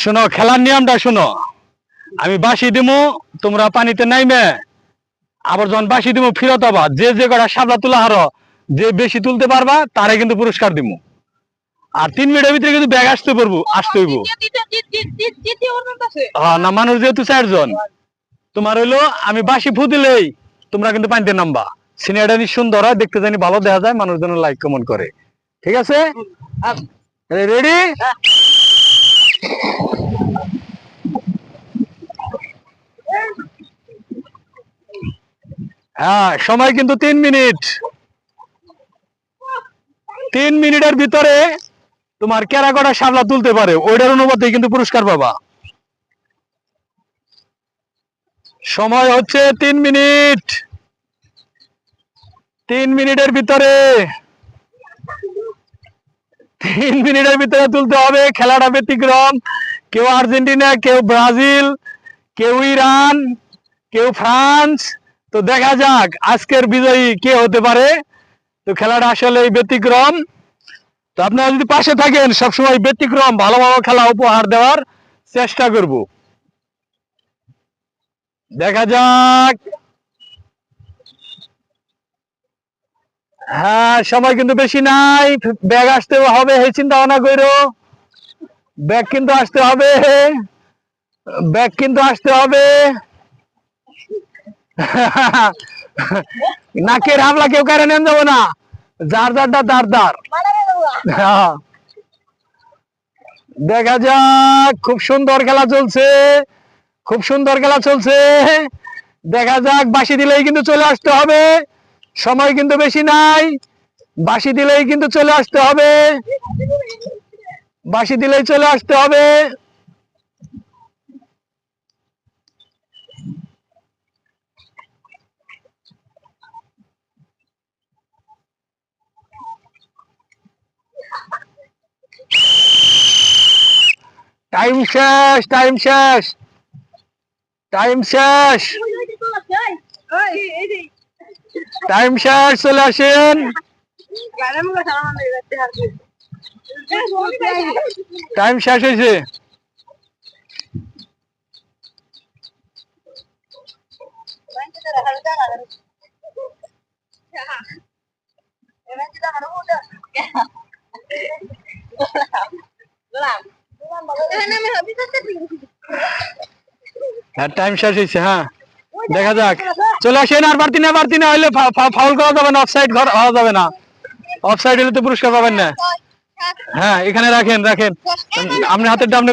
শোনো, খেলার নিয়মটা শোনো। আমি বাঁশি দিমু, তোমরা পানিতে নাইমে আবার যখন বাঁশি দিমু ফিরত আবার যে কটা শাপলা তোলা হারো, যে বেশি তুলতে পারবা তারে কিন্তু পুরস্কার দিমু। আর 3 মিনিটের ভিতরে কিন্তু ব্যাগ আসতে হইব। হ্যাঁ না, মানুষ যেহেতু 4 জন, তোমার হইলো আমি বাঁশি ফু দিলেই তোমরা কিন্তু পানিতে নামবা। সিনিয়রটা সুন্দর হয়, দেখতে জানি ভালো দেখা যায়, মানুষ যেন লাইক কমেন্ট করে। ঠিক আছে, রেডি? হ্যাঁ, সময় কিন্তু 3 মিনিট। 3 মিনিটের ভিতরে তোমার কেরা কটা শাপলা তুলতে পারে ওইটার অনুপাতে কিন্তু পুরস্কার পাবা। সময় হচ্ছে 3 মিনিট। 3 মিনিটের ভিতরে 3 মিনিটের ভিতরে তুলতে হবে। খেলাটা ব্যতিক্রম। কেউ আর্জেন্টিনা, কেউ ব্রাজিল, কেউ ইরান, কেউ ফ্রান্স। তো দেখা যাক আজকের বিজয়ী কে হতে পারে। তো খেলাটা আসলে ব্যতিক্রম। তো আপনারা যদি পাশে থাকেন, সবসময় ব্যতিক্রম ভালো ভালো খেলা উপহার দেওয়ার চেষ্টা করব। দেখা যাক। হ্যাঁ, সময় কিন্তু বেশি নাই। ব্যাগ আসতে হবে, এই চিন্তা ভাবনা করো। ব্যাগ কিন্তু আসতে হবে, ব্যাগ কিন্তু আসতে হবে। নাকের হামলা কেউ কারে নেন যাবো না, যার যারটা দার দার। দেখা যাক, খুব সুন্দর খেলা চলছে, খুব সুন্দর খেলা চলছে। দেখা যাক, বাঁশি দিলেই কিন্তু চলে আসতে হবে, সময় কিন্তু বেশি নাই। বাঁশি দিলেই কিন্তু চলে আসতে হবে, বাঁশি দিলেই চলে আসতে হবে। টাইম শেষ, টাইম শেষ, টাইম শেষ, টাইম শেষ। চলে আসেন, টাইম শেষ হয়েছে। হ্যাঁ, টাইম শেষ হয়েছে। হ্যাঁ, দেখা যাক, চলে আসেন। আর বাড়তি না, বাড়তি না হইলে ফাউল করা যাবে না, অফসাইড হওয়া যাবে না। অফসাইড হলে তো পুরস্কার পাবেন না। হ্যাঁ, এখানে রাখেন, রাখেন। আপনি হাতের ডান